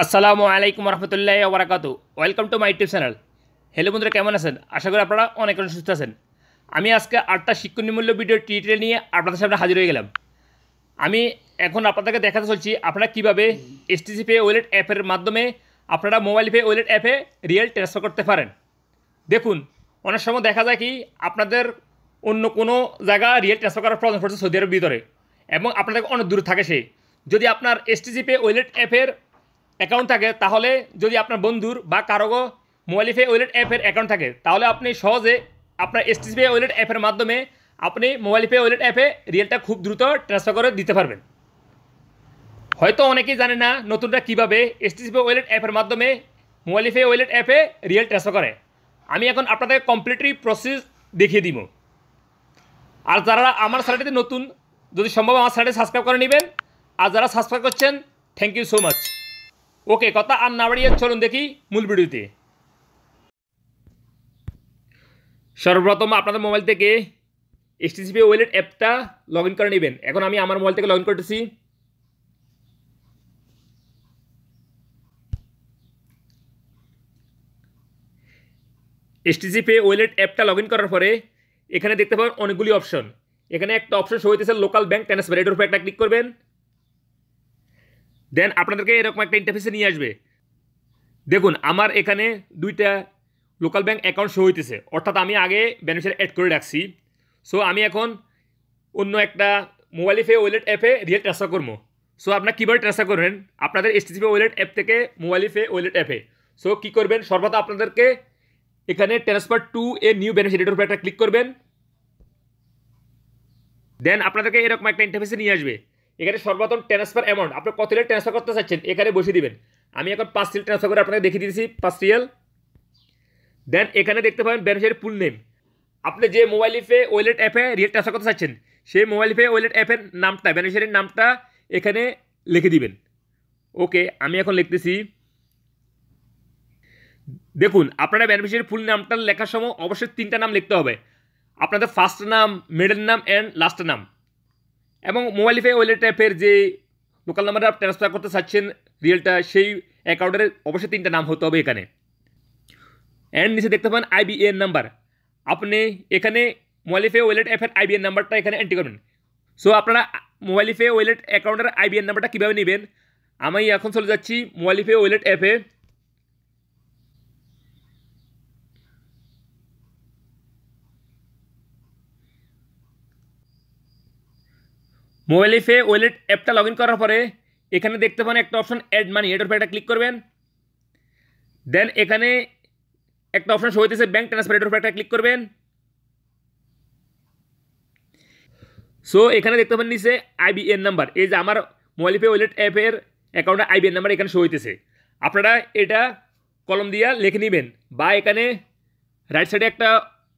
আসসালামু আলাইকুম রহমতুল্লাহ ওবরাকাতু। Welcome to my YouTube channel. Hello বন্ধুরা, কেমন আছেন? আশা করি আপনারা অনেক সুস্থ আছেন। আমি আজকে 8টা শিক্ষণীমূল্য ভিডিও টিউটোরিয়াল নিয়ে আপনাদের সামনে হাজির হয়ে গেলাম। আমি এখন আপনাদেরকে দেখাতে চলছি আপনারা কীভাবে এসটিসি পে ওয়ালেট অ্যাপের মাধ্যমে আপনারা মোবাইল পে ওয়ালেট অ্যাপে রিয়েল ট্রান্সফার করতে পারেন। দেখুন, অনেক সময় দেখা যায় কি আপনাদের অন্য কোনো জায়গা রিয়েল ট্রান্সফার করার প্রয়োজন পড়ছে সৌদি আরবের ভিতরে, এবং আপনাদের অনেক দূরে থাকে সে। যদি আপনার এসটিসি পে ওয়ালেট অ্যাপের অ্যাকাউন্ট থাকে, তাহলে যদি আপনার বন্ধুর বা কারো মোবাইল পে ওয়ালেট অ্যাপের অ্যাকাউন্ট থাকে, তাহলে আপনি সহজে আপনার এসটিসি পে ওয়ালেট অ্যাপের মাধ্যমে আপনি মোবাইল পে ওয়ালেট অ্যাপে রিয়েলটা খুব দ্রুত ট্রান্সফার করে দিতে পারবেন। হয়তো অনেকেই জানে না নতুনরা কীভাবে এসটিসি পে ওয়ালেট অ্যাপের মাধ্যমে মোবাইল পে ওয়ালেট অ্যাপে রিয়েল ট্রান্সফার করে। আমি এখন আপনাদের কমপ্লিটলি প্রসেস দেখিয়ে দিব। আর যারা আমার চ্যানেলটিতে নতুন, যদি সম্ভব আমার চ্যানেলটি সাবস্ক্রাইব করে নেবেন। আর যারা সাবস্ক্রাইব করছেন, থ্যাংক ইউ সো মাচ। ওকে, কথা আর না বাড়িয়ে চলুন দেখি মূল ভিডিওতে। সর্বপ্রথম আপনাদের মোবাইল থেকে এসটিসি পে ওয়ালেট অ্যাপটা লগ ইন করে নেবেন। এখন আমি আমার মোবাইল থেকে লগ ইন করতেছি। এসটিসি পে ওয়ালেট অ্যাপটা লগ ইন করার পরে এখানে দেখতে পাবেন অনেকগুলি অপশন। এখানে একটা অপশন শো হইতেছে লোকাল ব্যাংক ট্রান্সফার, এটার উপরে একটা ক্লিক করবেন। দেন আপনাদেরকে এরকম একটা ইন্টারফেসে নিয়ে আসবে। দেখুন, আমার এখানে দুইটা লোকাল ব্যাংক অ্যাকাউন্ট শো হইতেছে, অর্থাৎ আমি আগে বেনিফিশিয়ারি অ্যাড করে রাখছি। সো আমি এখন অন্য একটা মোবাইল পে ওয়ালেট অ্যাপে রিয়েল ট্রান্সফার করবো। সো আপনারা কীভাবে ট্রান্সফার করবেন আপনাদের এসটিসি পে ওয়ালেট অ্যাপ থেকে মোবাইল পে ওয়ালেট অ্যাপে? সো কী করবেন, সর্বদা আপনাদেরকে এখানে ট্রান্সফার টু এ নিউ বেনিফিশিয়ারির উপরে একটা ক্লিক করবেন। দেন আপনাদেরকে এরকম একটা ইন্টারফেসে নিয়ে আসবে। এখানে সর্বপ্রথম ট্রান্সফার অ্যামাউন্ট, আপনি কত রিয়াল ট্রান্সফার করতে চাচ্ছেন এখানে বসিয়ে দিবেন। আমি এখন 5 রিয়াল ট্রান্সফার করে আপনাকে দেখিয়ে দিয়েছি, 5 রিয়াল। দেন এখানে দেখতে পাবেন বেনিফিশিয়ারি ফুল নেম, আপনি যে মোবাইল পে ওয়ালেট অ্যাপে রিয়েল ট্রান্সফার করতে চাচ্ছেন সেই মোবাইল পে ওয়ালেট অ্যাপের নামটা, বেনিফিশিয়ারির নামটা এখানে লিখে দিবেন। ওকে, আমি এখন লিখতেছি। দেখুন, আপনারা বেনিফিশিয়ারি ফুল নামটা লেখার সময় অবশ্যই 3টা নাম লিখতে হবে, আপনাদের ফার্স্ট নাম, মিডল নাম অ্যান্ড লাস্ট নাম। এবং মোবাইল পে ওয়ালেট অ্যাপের যে লোকাল নাম্বারে আপনি ট্রান্সফার করতে চাচ্ছেন রিয়েলটা, সেই অ্যাকাউন্টের অবশ্যই 3টা নাম হতে হবে এখানে। অ্যান্ড নিচে দেখতে পাবেন আইবিএন নাম্বার, আপনি এখানে মোবাইল পে ওয়ালেট অ্যাপের আইবিএন নাম্বারটা এখানে এন্ট্রি করবেন। সো আপনারা মোবাইল পে ওয়ালেট অ্যাকাউন্টের আইবিএন নাম্বারটা কীভাবে নেবেন, আমি এখন চলে যাচ্ছি মোবাইল পে ওয়ালেট অ্যাপে। মোবাইল পে ওয়ালেট অ্যাপটা লগ ইন করার পরে এখানে দেখতে পান একটা অপশন অ্যাড মানি, এটার উপরে একটা ক্লিক করবেন। দেন এখানে একটা অপশন শো হইতেছে ব্যাংক ট্রান্সফার, এটার উপরে একটা ক্লিক করবেন। সো এখানে দেখতে পান নিচে আইবিএন নাম্বার, এই যে আমার মোবাইল পে ওয়ালেট অ্যাপের অ্যাকাউন্টে আইবিএন নাম্বার এখানে শো হইতেছে। আপনারা এটা কলম দিয়ে লিখে নেবেন, বা এখানে রাইট সাইডে একটা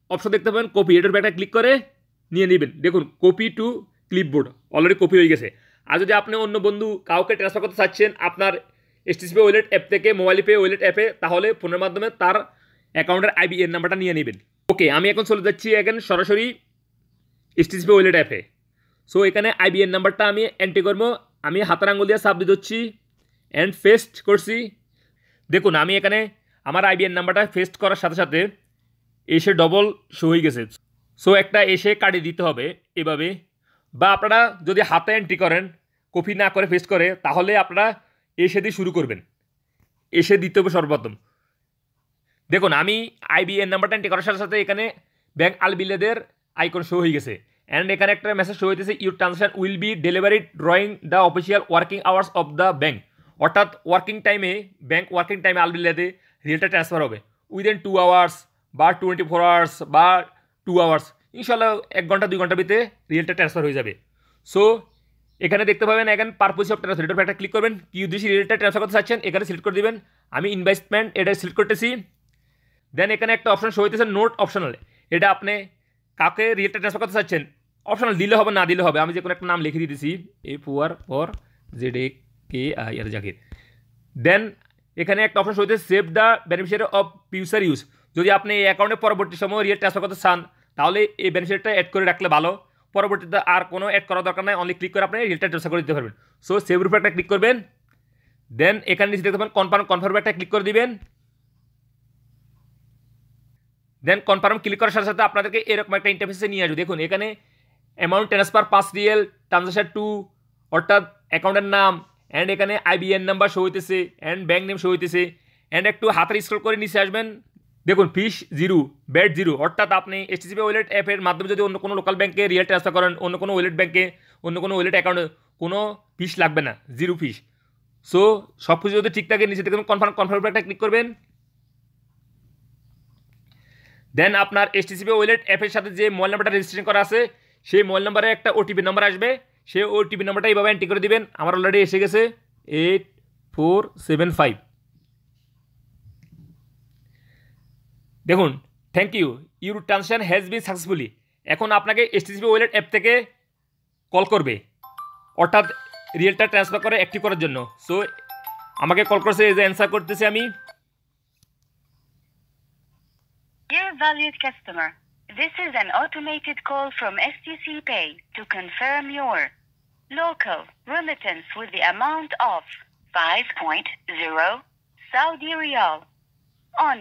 অপশন দেখতে পাবেন কপি, এটার উপরে একটা ক্লিক করে নিয়ে নেবেন। দেখুন, copy to clipboard already copy হয়ে গেছে। আর যদি আপনি অন্য বন্ধু কাউকে ট্রান্সফার করতে চাচ্ছেন আপনার এসটিসি পে ওয়ালেট অ্যাপ থেকে মোবাইল পে ওয়ালেট অ্যাপে, তাহলে ফোনের মাধ্যমে তার অ্যাকাউন্টের আইবিএন নাম্বারটা নিয়ে নেবেন। ওকে, আমি এখন চলে যাচ্ছি এখন সরাসরি এসটিসি পে ওয়ালেট অ্যাপে। সো এখানে আইবিএন নাম্বারটা আমি এন্ট্রি করবো। আমি হাতের আঙুল দিয়ে চাপ দিয়ে দিচ্ছি অ্যান্ড পেস্ট করছি। দেখুন, আমি এখানে আমার আইবিএন নাম্বারটা পেস্ট করার সাথে সাথে এসে ডবল শো হয়ে গেছে। সো একটা এসে কাটিয়ে দিতে হবে এভাবে, বা আপনারা যদি হাতে এন্ট্রি করেন কপি না করে পেস্ট করে, তাহলে আপনারা এসে দিয়ে শুরু করবেন, এসে দিতে হবে সর্বপ্রথম। দেখুন, আমি আইবিএন নাম্বারটা এন্ট্রি করার সাথে সাথে এখানে ব্যাংক আলবিলাদের আইকন শো হয়ে গেছে। অ্যান্ড এখানে একটা মেসেজ শো হইতেছে your transaction will be delivered during the official working hours of the bank, অর্থাৎ ওয়ার্কিং টাইমে, ব্যাংক ওয়ার্কিং টাইমে আলবিলাদে রিয়েলটা ট্রান্সফার হবে উইদিন 2 আওয়ার্স বা 24 আওয়ার্স বা 2 আওয়ার্স, ইনশাল্লাহ 1 ঘন্টা 2 ঘন্টার ভিতরে রিয়েলটা ট্রান্সফার হয়ে যাবে। সো এখানে দেখতে পাবেন এখানে পারপোজ অফ ট্রান্সফার, এটার একটা ক্লিক করবেন। কি উদ্দেশ্যে রিয়েলটা ট্রান্সফার করতে চাচ্ছেন এখানে সিলেক্ট করে দেবেন। আমি ইনভেস্টমেন্ট এটা সিলেক্ট করতেছি। দেন এখানে একটা অপশন শো হইতেছে নোট অপশনাল, এটা আপনি কাকে রিয়েলটা ট্রান্সফার করতে চাচ্ছেন অপশনাল দিলে হবে না দিলে হবে, আমি যে কোনো একটা নাম লিখে দিতেছি, a poor for ZAKIR Zakir. Then এখানে একটা অপশন হইতে save the beneficiary of future use, যদি আপনি এই অ্যাকাউন্টে পরবর্তী সময় রিয়েল ট্রান্সফার করতে চান তাহলে এই বেনিফিশিয়ারিটা অ্যাড করে রাখলে ভালো, পরবর্তীতে আর কোনো অ্যাড করার দরকার নাই, অনলি ক্লিক করে আপনি রিয়েলটা ট্রান্সফার করে দিতে পারবেন। সো সেভ উপরে একটা ক্লিক করবেন। দেন এখানে নিচে দেখতে পাবেন কনফার্ম একটা ক্লিক করে দিবেন। দেন কনফার্ম ক্লিক করার সাথে সাথে আপনাদেরকে এরকম একটা ইন্টারফেসে নিয়ে আসবে। দেখুন এখানে অ্যামাউন্ট ট্রান্সফার 5 রিয়েল, ট্রানজাকশন 2 অর্থাৎ অ্যাকাউন্টের নাম, অ্যান্ড এখানে আইবিএন নাম্বার শো হইতেছে, অ্যান্ড ব্যাঙ্ক নেম শো হইতেছে। অ্যান্ড একটু হাতের স্ক্রল করে নিচে আসবেন, দেখুন ফিস 0, ব্যাট 0, অর্থাৎ আপনি এইচটিসিপি ওয়ালেট অ্যাপের মাধ্যমে যদি অন্য কোনো লোকাল ব্যাঙ্কে রিয়েল ট্রান্সফার করেন, অন্য কোনো ওয়ালেট ব্যাঙ্কে, অন্য কোনো ওয়ালেট অ্যাকাউন্টে, কোনো ফিস লাগবে না, 0 ফিস। সো সব কিছু যদি ঠিক থাকে নিচে দেখবেন কনফার্ম একটা ক্লিক করবেন। দেন আপনার এইচটিসিপি ওয়ালেট অ্যাপের সাথে যে মোবাইল নাম্বারটা রেজিস্ট্রেশন করা আছে সেই মোবাইল নাম্বারে একটা ওটিপি নাম্বার আসবে, সেই ওটিপি নাম্বারটা এইভাবে এন্ট্রি করে দিবেন। আমার অলরেডি এসে গেছে 8475। দেখুন thank you, your transaction has been successfully. এখন আপনাকে এইচটিসিপি ওয়ালেট অ্যাপ থেকে কল করবে, অর্থাৎ রিয়েলটা ট্রান্সফার করে অ্যাক্টিভ করার জন্য। সো আমাকে কল করছে, এই যে অ্যান্সার করতেছি আমি। Dear valued customer, this is an automated call from STC Pay to confirm your local remittance with the amount of 5.0 Saudi Riyal on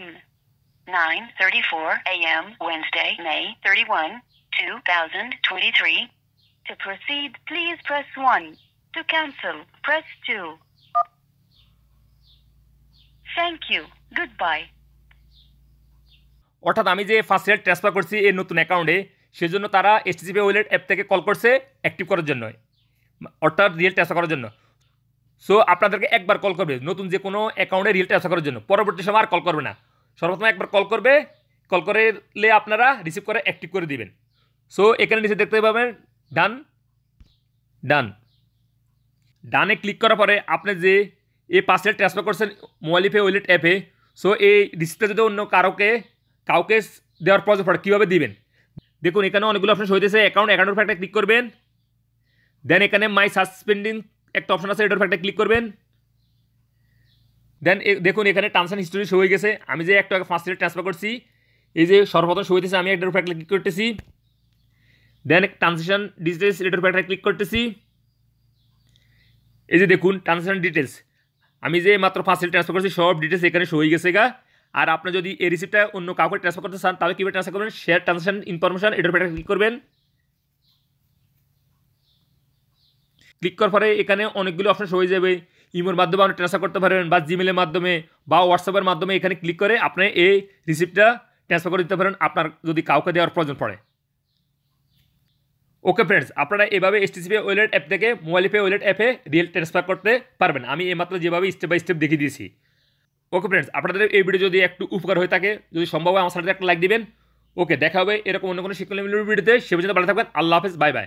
9:34 a.m. Wednesday, May 31, 2023. To proceed, please press 1. To cancel, press 2. Thank you. Goodbye. অর্থাৎ আমি যে first real transfer করছি এই নতুন অ্যাকাউন্টে, সেজন্য তারা এইচটিসিপি wallet app থেকে কল করছে অ্যাক্টিভ করার জন্য, অর্থাৎ রিয়েল ট্রান্সফার করার জন্য। সো আপনাদেরকে একবার কল করবে নতুন যে কোনো অ্যাকাউন্টে রিয়েল ট্রান্সফার করার জন্য, পরবর্তী সময় আর কল করবে না। সর্বপ্রথম একবার কল করবে, কল করলে আপনারা রিসিভ করে অ্যাক্টিভ করে দিবেন। সো এখানে নিচে দেখতে পাবেন ডানে ক্লিক করার পরে আপনি যে এই পাসওয়ার্ড ট্রান্সফার করছেন মোবাইলিপে ওয়ালেট অ্যাপে, সো এই রিসিপ্টটা যদি অন্য কাউকে দেওয়ার প্রয়োজন পড়ে কীভাবে দিবেন, দেখুন এখানে অনেকগুলো অপশন হইতেছে। অ্যাকাউন্টের উপর একটা ক্লিক করবেন, দেন এখানে মাই সাসপেন্ডিং একটা অপশন আছে, এটার উপর একটা ক্লিক করবেন। দেন দেখুন এখানে ট্রানজাকশন হিস্টোরি শো হয়ে গেছে। আমি যে একটা ফার্স্ট রিয়েল ট্রান্সফার করছি, এই যে সর্বপ্রথম শো হইতেছে, আমি একটার উপর একটা ক্লিক করতেছি। দেন ট্রানজাকশন ডিটেলস, এটার উপর একটা ক্লিক করতেছি। এই যে দেখুন ট্রানজাকশন ডিটেলস, আমি যে মাত্র ফার্স্ট রিয়েল ট্রান্সফার করছি সব ডিটেলস এখানে শো হয়ে গেছে গা। আর আপনি যদি এই রিসিপ্টটা অন্য কাউকে ট্রান্সফার করতে চান তাহলে কীভাবে ট্রান্সফার করবেন, শেয়ার ট্রানজাকশন ইনফরমেশন, এটার উপর একটা ক্লিক করবেন। ক্লিক করার পরে এখানে অনেকগুলো অপশন হয়ে যাবে। ইমোর মাধ্যমে আপনি ট্রান্সফার করতে পারবেন, বা জিমেলের মাধ্যমে বা হোয়াটসঅ্যাপের মাধ্যমে। এখানে ক্লিক করে আপনি এই রিসিপ্টটা ট্রান্সফার করে দিতে পারেন আপনার যদি কাউকে দেওয়ার প্রয়োজন পড়ে। ওকে ফ্রেন্ডস, আপনারা এভাবে এইচটিসিপি ওয়ালেট অ্যাপ থেকে মোবাইলিপে ওয়ালেট অ্যাপে রিয়েল ট্রান্সফার করতে পারবেন। আমি এইমাত্র যেভাবে স্টেপ বাই স্টেপ দেখিয়ে দিয়েছি। ওকে ফ্রেন্ডস, আপনাদের এই ভিডিও যদি একটু উপকার হয়ে থাকে, যদি সম্ভব হয় আমার সাথে একটা লাইক দিবেন। ওকে, দেখা হবে এরকম অন্য কোনো শিক্ষণীয় ভিডিওতে। সে পর্যন্ত ভালো থাকবেন। আল্লাহ হাফেজ, বাই বাই।